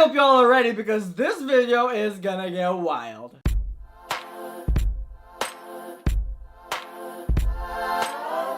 hope you all are ready because this video is gonna get wild.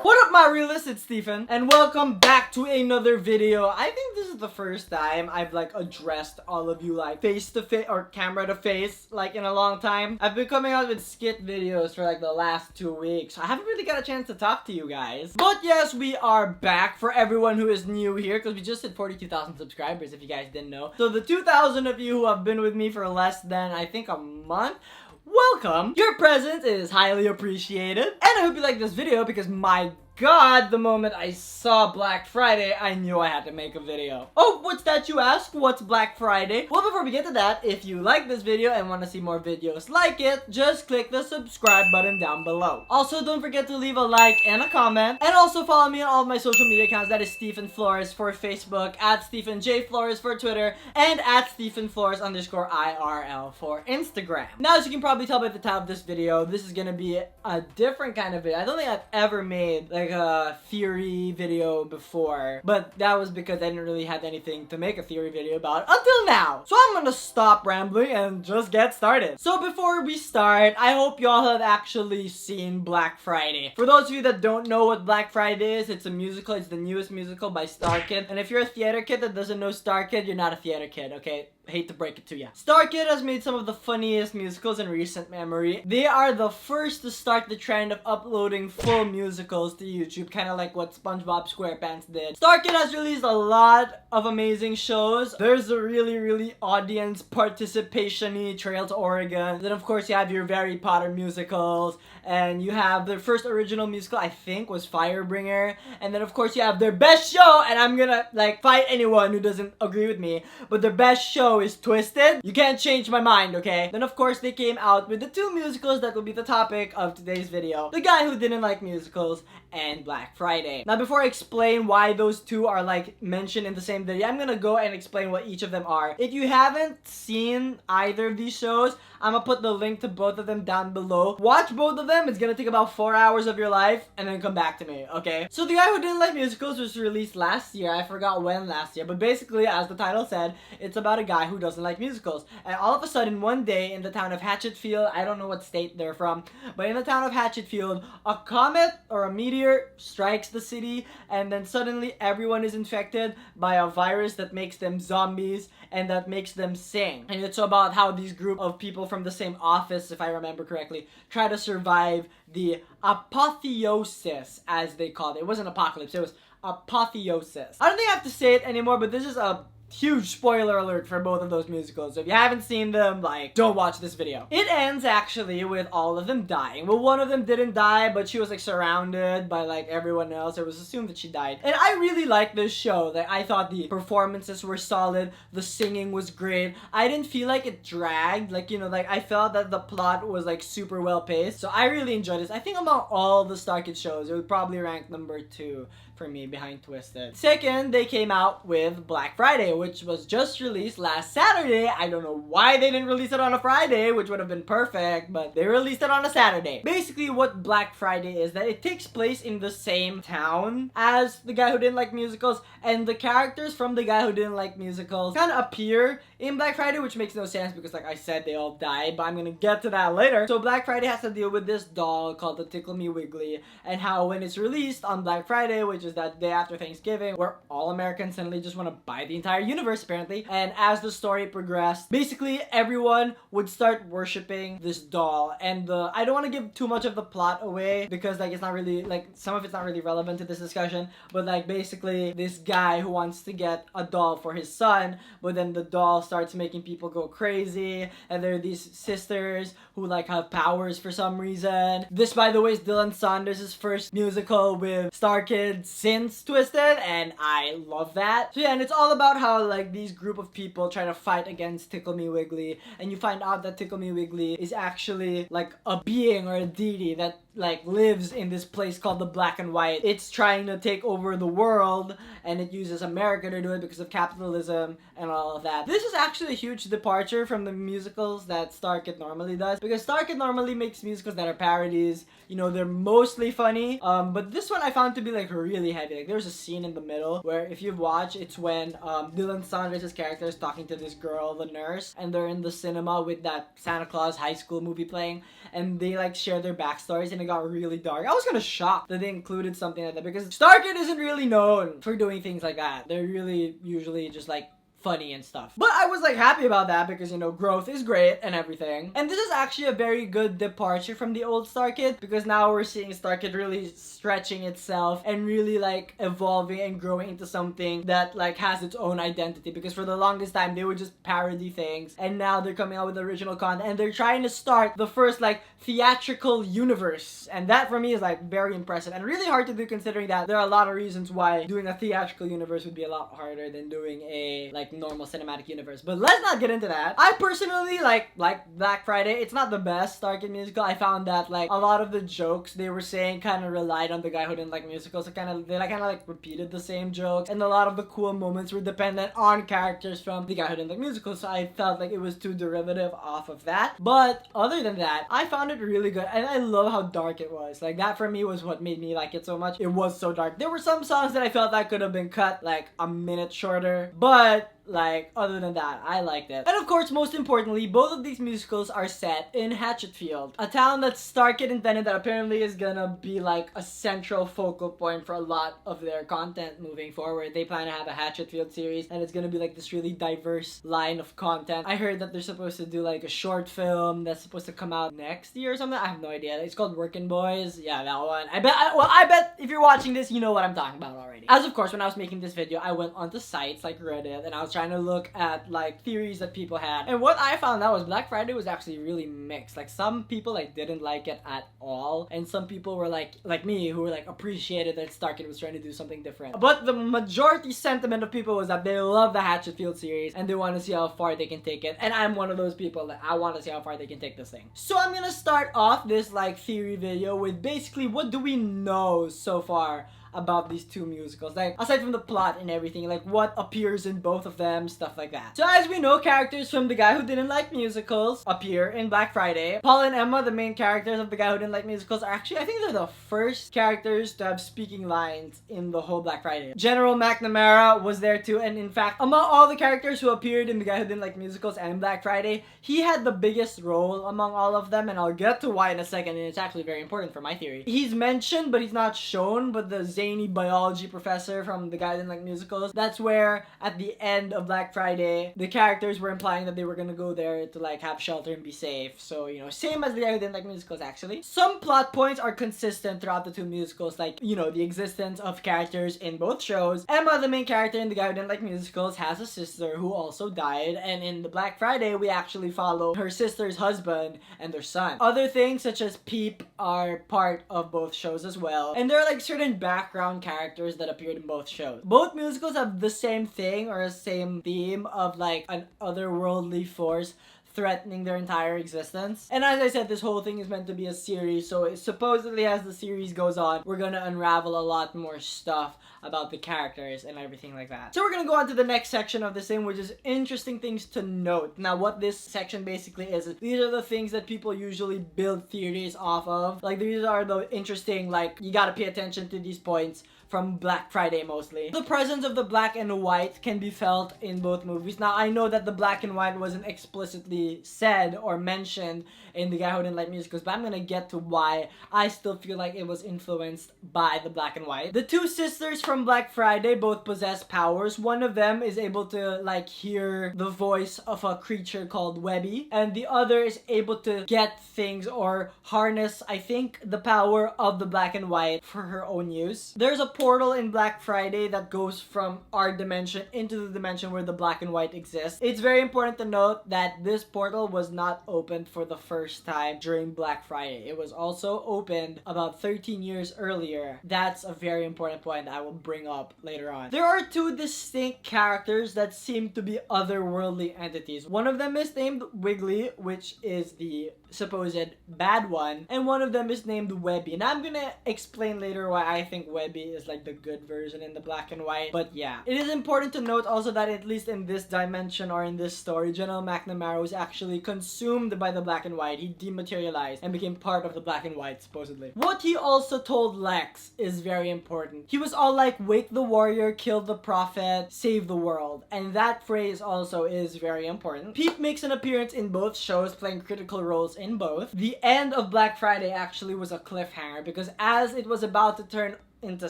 What up, my realists? It's Stephen, and welcome back to another video. I think this is the first time I've like addressed all of you like face to face or camera to face like in a long time. I've been coming out with skit videos for like the last 2 weeks, so I haven't really got a chance to talk to you guys. But yes, we are back for everyone who is new here because we just hit 42,000 subscribers, if you guys didn't know. So the 2,000 of you who have been with me for less than I think a month, welcome! Your presence is highly appreciated, and I hope you like this video because my God, the moment I saw Black Friday, I knew I had to make a video. Oh, what's that you ask? What's Black Friday? Well, before we get to that, if you like this video and want to see more videos like it, just click the subscribe button down below. Also, don't forget to leave a like and a comment, and also follow me on all of my social media accounts. That is Stephen Flores for Facebook, at Stephen J. Flores for Twitter, and at Stephen Flores _IRL for Instagram. Now, as you can probably tell by the title of this video, this is gonna be a different kind of video. I don't think I've ever made like a theory video before, but that was because I didn't really have anything to make a theory video about until now. So I'm gonna stop rambling and just get started. So before we start, I hope y'all have actually seen Black Friday. For those of you that don't know what Black Friday is, it's a musical. It's the newest musical by Starkid. And if you're a theater kid that doesn't know Starkid, you're not a theater kid, okay? Hate to break it to you. Starkid has made some of the funniest musicals in recent memory. They are the first to start the trend of uploading full musicals to YouTube, kind of like what SpongeBob SquarePants did. Starkid has released a lot of amazing shows. There's a really audience participation-y Trail to Oregon. Then of course you have your Harry Potter musicals, and you have their first original musical, I think, was Firebringer. And then of course you have their best show, and I'm gonna like fight anyone who doesn't agree with me, but their best show is Twisted. You can't change my mind, okay? Then of course they came out with the two musicals that will be the topic of today's video: The Guy Who Didn't Like Musicals and Black Friday. Now before I explain why those two are like mentioned in the same video, I'm gonna go and explain what each of them are. If you haven't seen either of these shows, I'm gonna put the link to both of them down below. Watch both of them. It's gonna take about 4 hours of your life, and then come back to me, okay? So The Guy Who Didn't Like Musicals was released last year. I forgot when last year, but basically, as the title said, it's about a guy who doesn't like musicals. And all of a sudden, one day in the town of Hatchetfield, I don't know what state they're from, but in the town of Hatchetfield, a comet or a meteor strikes the city, and then suddenly everyone is infected by a virus that makes them zombies and that makes them sing. And it's about how these group of people from the same office, if I remember correctly, try to survive the apotheosis, as they called it. It wasn't apocalypse, it was apotheosis. I don't think I have to say it anymore, but this is a huge spoiler alert for both of those musicals. So if you haven't seen them, like, don't watch this video. It ends actually with all of them dying. Well, one of them didn't die, but she was like surrounded by like everyone else. It was assumed that she died. And I really liked this show. Like, I thought the performances were solid. The singing was great. I didn't feel like it dragged. Like, you know, like I felt that the plot was like super well paced. So I really enjoyed this. I think among all the Starkid shows, it would probably rank number 2 for me behind Twisted. Second, they came out with Black Friday, which was just released last Saturday. I don't know why they didn't release it on a Friday, which would have been perfect, but they released it on a Saturday. Basically, what Black Friday is, that it takes place in the same town as The Guy Who Didn't Like Musicals, and the characters from The Guy Who Didn't Like Musicals kind of appear in Black Friday, which makes no sense because, like I said, they all died, but I'm gonna get to that later. So Black Friday has to deal with this doll called the Tickle Me Wiggly, and how when it's released on Black Friday, which is that day after Thanksgiving, where all Americans suddenly just want to buy the entire universe, apparently. And as the story progressed, basically everyone would start worshiping this doll. And I don't want to give too much of the plot away because like it's not really, like some of it's not really relevant to this discussion, but like basically this guy who wants to get a doll for his son, but then the doll starts making people go crazy, and there are these sisters who like have powers for some reason. This, by the way, is Dylan Saunders' first musical with Starkid since Twisted, and I love that. So yeah, and it's all about how like these group of people try to fight against Tickle Me Wiggly, and you find out that Tickle Me Wiggly is actually like a being or a deity that like lives in this place called the Black and White. It's trying to take over the world, and it uses America to do it because of capitalism and all of that. This is actually a huge departure from the musicals that Starkid normally does, because Starkid normally makes musicals that are parodies. You know, they're mostly funny, but this one I found to be like really really heavy. Like there's a scene in the middle where if you've watched, it's when Dylan Saunders' character is talking to this girl, the nurse, and they're in the cinema with that Santa Claus high school movie playing, and they like share their backstories, and it got really dark. I was kind of shocked that they included something like that because Starkid isn't really known for doing things like that. They're really usually just like funny and stuff. But I was like happy about that because, you know, growth is great and everything. And this is actually a very good departure from the old Starkid because now we're seeing Starkid really stretching itself and really like evolving and growing into something that like has its own identity, because for the longest time they would just parody things, and now they're coming out with original content and they're trying to start the first like theatrical universe, and that for me is like very impressive and really hard to do, considering that there are a lot of reasons why doing a theatrical universe would be a lot harder than doing a like normal cinematic universe. But let's not get into that. I personally like Black Friday. It's not the best Starkid musical. I found that like a lot of the jokes they were saying kind of relied on the guy who didn't like musicals. So kind of like repeated the same jokes, and a lot of the cool moments were dependent on characters from the guy who didn't like musicals. So I felt like it was too derivative off of that. But other than that, I found it really good, and I love how dark it was. Like that for me was what made me like it so much. It was so dark. There were some songs that I felt that could have been cut like a minute shorter, but like, other than that, I liked it. And of course, most importantly, both of these musicals are set in Hatchetfield, a town that Starkid invented that apparently is gonna be like a central focal point for a lot of their content moving forward. They plan to have a Hatchetfield series, and it's gonna be like this really diverse line of content. I heard that they're supposed to do like a short film that's supposed to come out next year or something. I have no idea. It's called Workin' Boys. Yeah, that one. I bet if you're watching this, you know what I'm talking about already. As of course, when I was making this video, I went onto sites like Reddit, and I was trying to look at like theories that people had, and what I found out was Black Friday was actually really mixed. Like some people like didn't like it at all, and some people were like me, who were like appreciated that Starkid was trying to do something different. But the majority sentiment of people was that they love the Hatchetfield series and they want to see how far they can take it, and I'm one of those people that I want to see how far they can take this thing. So I'm gonna start off this like theory video with basically what do we know so far about these two musicals, like aside from the plot and everything, like what appears in both of them, stuff like that. So as we know, characters from The Guy Who Didn't Like Musicals appear in Black Friday. Paul and Emma, the main characters of The Guy Who Didn't Like Musicals, are actually, I think they're the first characters to have speaking lines in the whole Black Friday. General Macnamara was there too, and in fact, among all the characters who appeared in The Guy Who Didn't Like Musicals and Black Friday, he had the biggest role among all of them, and I'll get to why in a second, and it's actually very important for my theory. He's mentioned, but he's not shown, but the zany biology professor from The Guy Who Didn't Like Musicals, that's where at the end of Black Friday the characters were implying that they were gonna go there to like have shelter and be safe. So, you know, same as The Guy Who Didn't Like Musicals actually. Some plot points are consistent throughout the two musicals, like, you know, the existence of characters in both shows. Emma, the main character in The Guy Who Didn't Like Musicals, has a sister who also died, and in the Black Friday we actually follow her sister's husband and their son. Other things such as Peep are part of both shows as well, and there are like certain background characters that appeared in both shows. Both musicals have the same thing or a same theme of like an otherworldly force threatening their entire existence. And as I said, this whole thing is meant to be a series, so supposedly as the series goes on, we're gonna unravel a lot more stuff about the characters and everything like that. So we're gonna go on to the next section of this thing, which is interesting things to note. Now what this section basically is these are the things that people usually build theories off of. Like these are the interesting, like, you gotta pay attention to these points from Black Friday mostly. The presence of the black and white can be felt in both movies. Now I know that the black and white wasn't explicitly said or mentioned in The Guy Who Didn't Like Musicals, but I'm gonna get to why I still feel like it was influenced by the black and white. The two sisters from Black Friday both possess powers. One of them is able to like hear the voice of a creature called Webby, and the other is able to get things or harness, I think, the power of the black and white for her own use. There's a portal in Black Friday that goes from our dimension into the dimension where the black and white exists. It's very important to note that this portal was not opened for the first time during Black Friday. It was also opened about 13 years earlier. That's a very important point that I will bring up later on. There are two distinct characters that seem to be otherworldly entities. One of them is named Wiggly, which is the supposed bad one, and one of them is named Webby. And I'm gonna explain later why I think Webby is is like the good version in the black and white. But yeah, it is important to note also that at least in this dimension or in this story, General Macnamara was actually consumed by the black and white. He dematerialized and became part of the black and white, supposedly. What he also told Lex is very important. He was all like, wake the warrior, kill the prophet, save the world. And that phrase also is very important. Peep makes an appearance in both shows, playing critical roles in both. The end of Black Friday actually was a cliffhanger because as it was about to turn into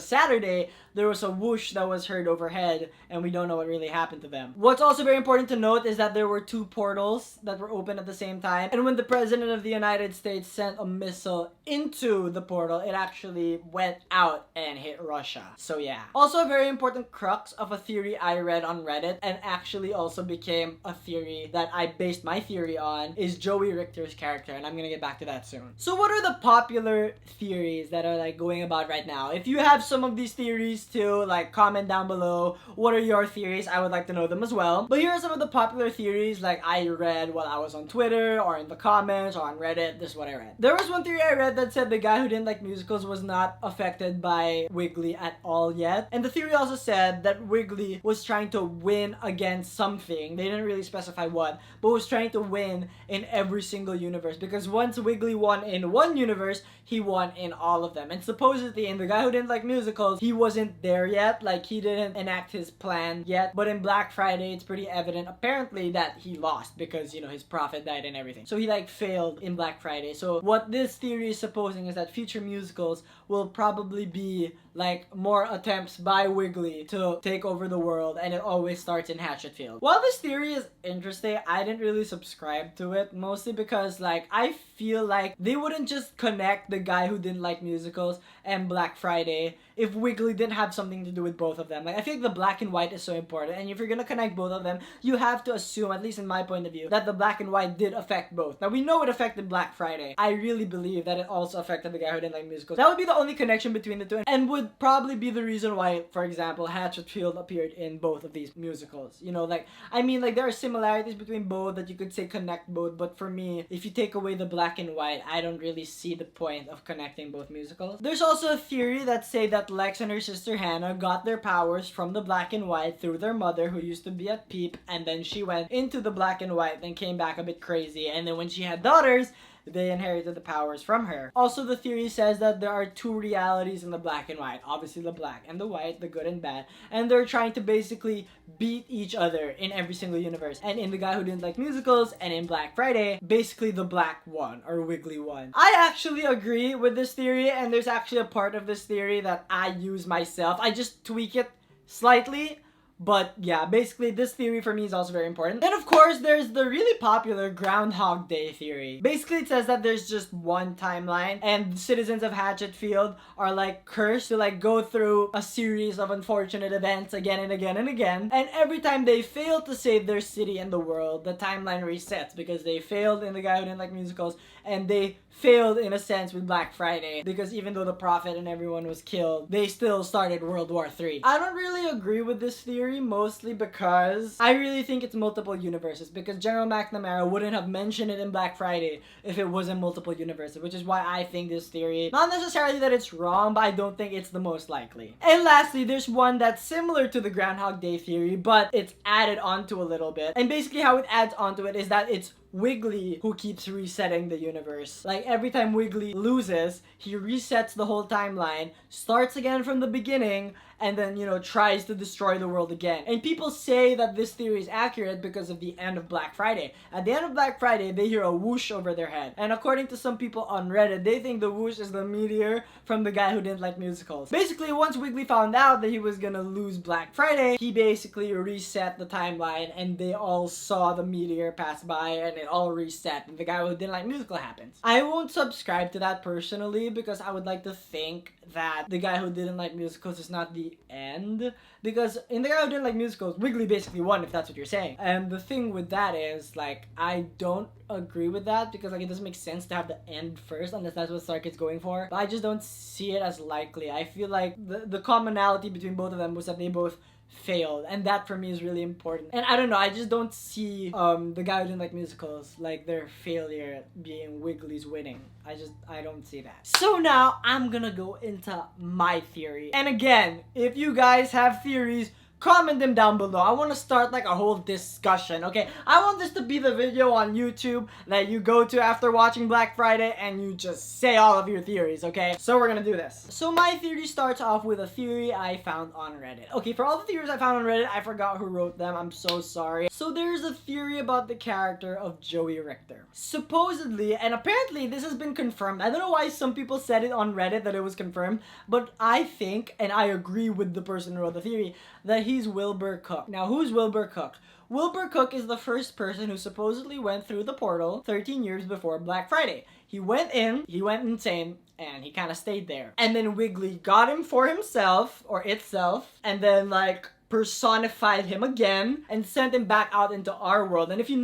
Saturday, there was a whoosh that was heard overhead, and we don't know what really happened to them. What's also very important to note is that there were two portals that were open at the same time, and when the President of the United States sent a missile into the portal, it actually went out and hit Russia. So yeah. Also a very important crux of a theory I read on Reddit, and actually also became a theory that I based my theory on, is Joey Richter's character, and I'm gonna get back to that soon. So what are the popular theories that are like going about right now? If you have some of these theories too, like comment down below. What are your theories? I would like to know them as well. But here are some of the popular theories like I read while I was on Twitter or in the comments or on Reddit. This is what I read. There was one theory I read that said the guy who didn't like musicals was not affected by Wiggly at all yet. And the theory also said that Wiggly was trying to win against something. They didn't really specify what, but was trying to win in every single universe. Because once Wiggly won in one universe, he won in all of them. And supposedly in the guy who didn't like musicals, he wasn't there yet. Like, he didn't enact his plan yet. But in Black Friday, it's pretty evident apparently that he lost because, you know, his prophet died and everything. So he like failed in Black Friday. So what this theory is supposing is that future musicals will probably be like more attempts by Wiggly to take over the world, and it always starts in Hatchetfield. While this theory is interesting, I didn't really subscribe to it, mostly because like I feel like they wouldn't just connect the guy who didn't like musicals and Black Friday if Wiggly didn't have something to do with both of them. Like, I feel like the black and white is so important, and if you're gonna connect both of them, you have to assume, at least in my point of view, that the black and white did affect both. Now, we know it affected Black Friday. I really believe that it also affected the guy who didn't like musicals. That would be the only connection between the two, and would probably be the reason why, for example, Hatchetfield appeared in both of these musicals. You know, like, I mean, like, there are similarities between both that you could say connect both, but for me, if you take away the black and white, I don't really see the point of connecting both musicals. There's also a theory that say that Lex and her sister Hannah got their powers from the black and white through their mother, who used to be at Peep, and then she went into the black and white, then came back a bit crazy, and then when she had daughters, they inherited the powers from her. Also, the theory says that there are two realities in the black and white. Obviously, the black and the white, the good and bad. And they're trying to basically beat each other in every single universe. And in The Guy Who Didn't Like Musicals and in Black Friday, basically the black won, or Wiggly won. I actually agree with this theory, and there's actually a part of this theory that I use myself. I just tweak it slightly. But yeah, basically this theory for me is also very important. Then of course there's the really popular Groundhog Day Theory. Basically it says that there's just one timeline and citizens of Hatchetfield are like cursed to like go through a series of unfortunate events again and again and again. And every time they fail to save their city and the world, the timeline resets because they failed in The Guy Who Didn't Like Musicals and they failed in a sense with Black Friday because even though the prophet and everyone was killed, they still started World War III. I don't really agree with this theory, mostly because I really think it's multiple universes, because General Macnamara wouldn't have mentioned it in Black Friday if it wasn't multiple universes, which is why I think this theory, not necessarily that it's wrong, but I don't think it's the most likely. And lastly, there's one that's similar to the Groundhog Day Theory, but it's added onto a little bit. And basically how it adds onto it is that it's Wiggly who keeps resetting the universe. Like every time Wiggly loses, he resets the whole timeline, starts again from the beginning, and then, you know, tries to destroy the world again. And people say that this theory is accurate because of the end of Black Friday. At the end of Black Friday, they hear a whoosh over their head. And according to some people on Reddit, they think the whoosh is the meteor from The Guy Who Didn't Like Musicals. Basically, once Wiggly found out that he was gonna lose Black Friday, he basically reset the timeline and they all saw the meteor pass by and it all reset and The Guy Who Didn't Like Musical happens. I won't subscribe to that personally because I would like to think that The Guy Who Didn't Like Musicals is not the end, because in The Guy Who Didn't Like Musicals, Wiggly basically won, if that's what you're saying. And the thing with that is, like, I don't agree with that because, like, it doesn't make sense to have the end first unless that's what Starkid's going for. But I just don't see it as likely. I feel like the commonality between both of them was that they both failed, and that for me is really important. And I don't know, I just don't see the guy who didn't like musicals, like their failure being Wiggly's winning. I don't see that. So now I'm gonna go into my theory. And again, if you guys have theories, comment them down below. I want to start like a whole discussion, okay? I want this to be the video on YouTube that you go to after watching Black Friday and you just say all of your theories, okay? So we're gonna do this. So my theory starts off with a theory I found on Reddit. Okay, for all the theories I found on Reddit, I forgot who wrote them. I'm so sorry. So there's a theory about the character of Joey Richter. Supposedly, and apparently this has been confirmed. I don't know why some people said it on Reddit that it was confirmed, but I think, and I agree with the person who wrote the theory, that he's Wilbur Cook. Now, who's Wilbur Cook? Wilbur Cook is the first person who supposedly went through the portal 13 years before Black Friday. He went in, he went insane, and he kind of stayed there. And then Wiggly got him for himself, or itself, and then like personified him again and sent him back out into our world. And if you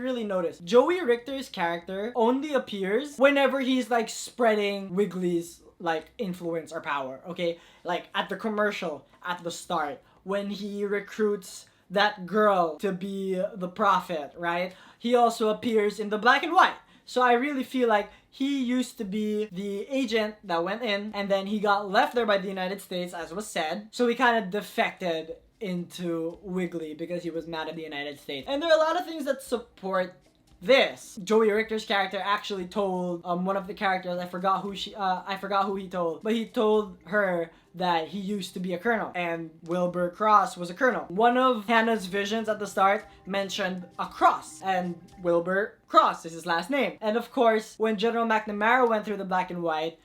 really notice, Joey Richter's character only appears whenever he's like spreading Wiggly's like influence or power, okay? Like at the commercial at the start, when he recruits that girl to be the prophet, right? He also appears in the black and white. So I really feel like he used to be the agent that went in, and then he got left there by the United States, as was said. So he kind of defected into Wiggly because he was mad at the United States. And there are a lot of things that support this. Joey Richter's character actually told one of the characters, I forgot who he told, but he told her that he used to be a colonel, and Wilbur Cross was a colonel. One of Hannah's visions at the start mentioned a cross, and Wilbur Cross is his last name. And of course, when General Macnamara went through the black and white,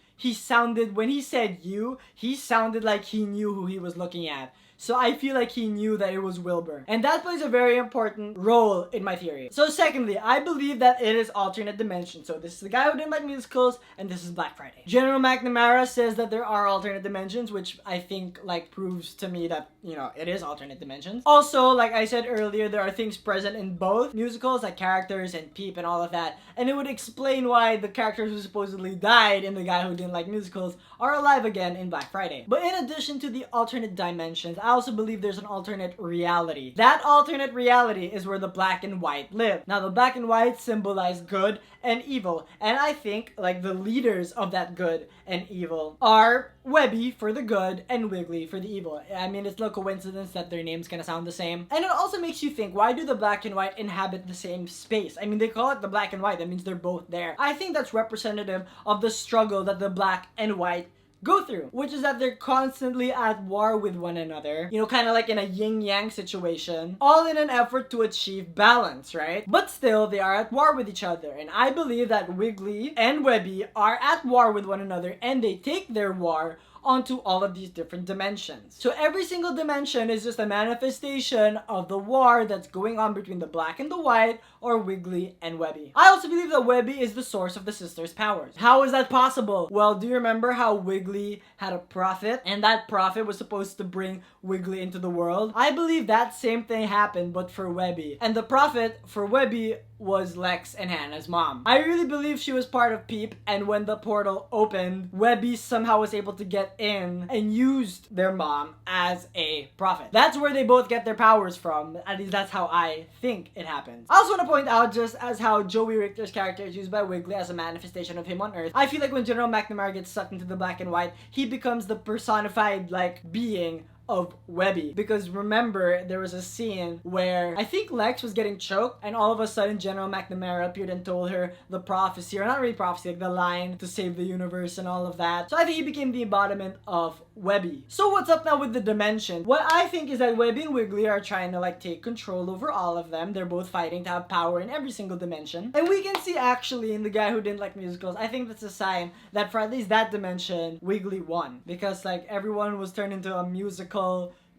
when he said you, he sounded like he knew who he was looking at. So I feel like he knew that it was Wilbur. And that plays a very important role in my theory. So secondly, I believe that it is alternate dimensions. So this is the guy who didn't like musicals, and this is Black Friday. General Macnamara says that there are alternate dimensions, which I think like proves to me that, you know, it is alternate dimensions. Also, like I said earlier, there are things present in both musicals, like characters and Peep and all of that. And it would explain why the characters who supposedly died in The Guy Who Didn't Like Musicals are alive again in Black Friday. But in addition to the alternate dimensions, I also believe there's an alternate reality. That alternate reality is where the black and white live. Now, the black and white symbolize good and evil, and I think like the leaders of that good and evil are Webby for the good and Wiggly for the evil. I mean, it's no coincidence that their names kind of sound the same. And it also makes you think, why do the black and white inhabit the same space? I mean, they call it the black and white, that means they're both there. I think that's representative of the struggle that the black and white go through, which is that they're constantly at war with one another, you know, kind of like in a yin-yang situation, all in an effort to achieve balance, right? But still, they are at war with each other, and I believe that Wiggly and Webby are at war with one another, and they take their war onto all of these different dimensions. So every single dimension is just a manifestation of the war that's going on between the black and the white, or Wiggly and Webby. I also believe that Webby is the source of the sisters' powers. How is that possible? Well, do you remember how Wiggly had a prophet, and that prophet was supposed to bring Wiggly into the world? I believe that same thing happened, but for Webby. And the prophet for Webby was Lex and Hannah's mom. I really believe she was part of Peep, and when the portal opened, Webby somehow was able to get in and used their mom as a prophet. That's where they both get their powers from. At least that's how I think it happens. I also want to point out, just as how Joey Richter's character is used by Wiggly as a manifestation of him on Earth, I feel like when General Macnamara gets sucked into the black and white, he becomes the personified like being of Webby. Because remember, there was a scene where I think Lex was getting choked, and all of a sudden General Macnamara appeared and told her the prophecy, or not really prophecy, like the line to save the universe and all of that. So I think he became the embodiment of Webby. So what's up now with the dimension? What I think is that Webby and Wiggly are trying to like take control over all of them. They're both fighting to have power in every single dimension. And we can see actually in The Guy Who Didn't Like Musicals, I think that's a sign that for at least that dimension, Wiggly won. Because like everyone was turned into a musical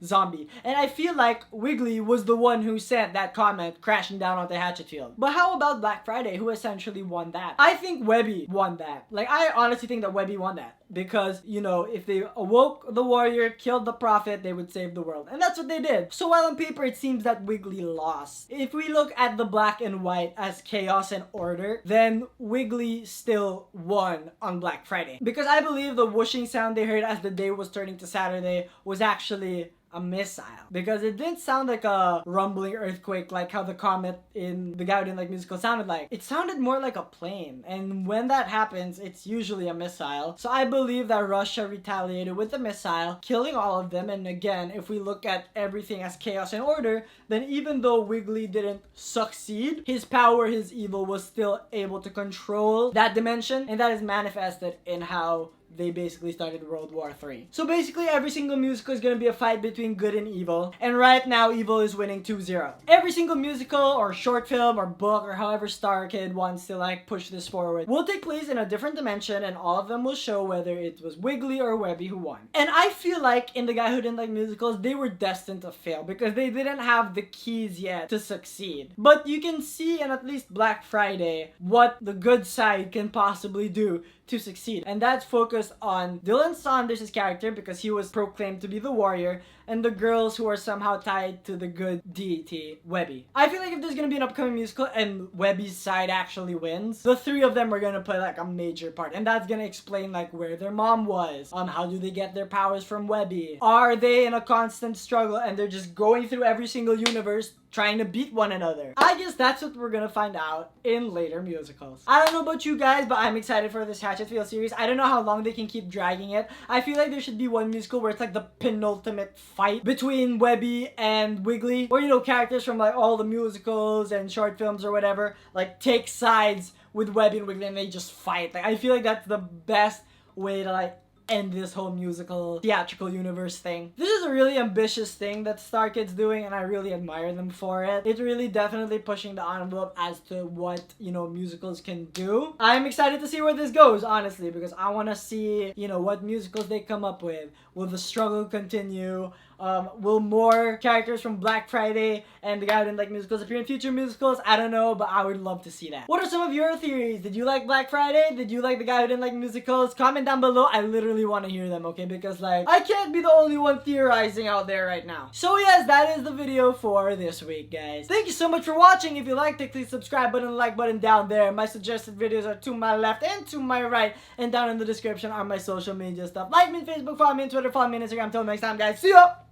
zombie. And I feel like Wiggly was the one who sent that comment crashing down onto Hatchetfield. But how about Black Friday, who essentially won that? I think Webby won that. Like, I honestly think that Webby won that. Because, you know, if they awoke the warrior, killed the prophet, they would save the world. And that's what they did. So while on paper it seems that Wiggly lost, if we look at the black and white as chaos and order, then Wiggly still won on Black Friday. Because I believe the whooshing sound they heard as the day was turning to Saturday was actually a missile, because it didn't sound like a rumbling earthquake like how the comet in the guy who didn't like musical sounded like. It sounded more like a plane, and when that happens, it's usually a missile. So I believe that Russia retaliated with the missile, killing all of them. And again, if we look at everything as chaos and order, then even though Wiggly didn't succeed, his power, his evil, was still able to control that dimension, and that is manifested in how they basically started World War III. So basically every single musical is going to be a fight between good and evil, and right now evil is winning 2-0. Every single musical or short film or book or however Starkid wants to like push this forward will take place in a different dimension, and all of them will show whether it was Wiggly or Webby who won. And I feel like in the guy who didn't like musicals, they were destined to fail because they didn't have the keys yet to succeed. But you can see in at least Black Friday what the good side can possibly do to succeed, and that's focused on Dylan Saunders' character because he was proclaimed to be the warrior, and the girls who are somehow tied to the good deity, Webby. I feel like if there's gonna be an upcoming musical and Webby's side actually wins, the three of them are gonna play like a major part, and that's gonna explain like where their mom was, how do they get their powers from Webby, are they in a constant struggle and they're just going through every single universe trying to beat one another. I guess that's what we're gonna find out in later musicals. I don't know about you guys, but I'm excited for this Hatchetfield series. I don't know how long they can keep dragging it. I feel like there should be one musical where it's like the penultimate fight between Webby and Wiggly, or you know, characters from like all the musicals and short films or whatever like take sides with Webby and Wiggly and they just fight. Like, I feel like that's the best way to like end this whole musical theatrical universe thing. This is a really ambitious thing that Starkid's doing, and I really admire them for it. It's really definitely pushing the envelope as to what, you know, musicals can do. I'm excited to see where this goes, honestly, because I want to see, you know, what musicals they come up with. Will the struggle continue? Will more characters from Black Friday and the guy who didn't like musicals appear in future musicals? I don't know, but I would love to see that. What are some of your theories? Did you like Black Friday? Did you like the guy who didn't like musicals? Comment down below. I literally want to hear them, okay? Because like, I can't be the only one theorizing out there right now. So yes, that is the video for this week, guys. Thank you so much for watching. If you liked it, click the subscribe button, like button down there. My suggested videos are to my left and to my right, and down in the description are my social media stuff. Like me on Facebook, follow me on Twitter, follow me on Instagram. Until next time, guys. See ya!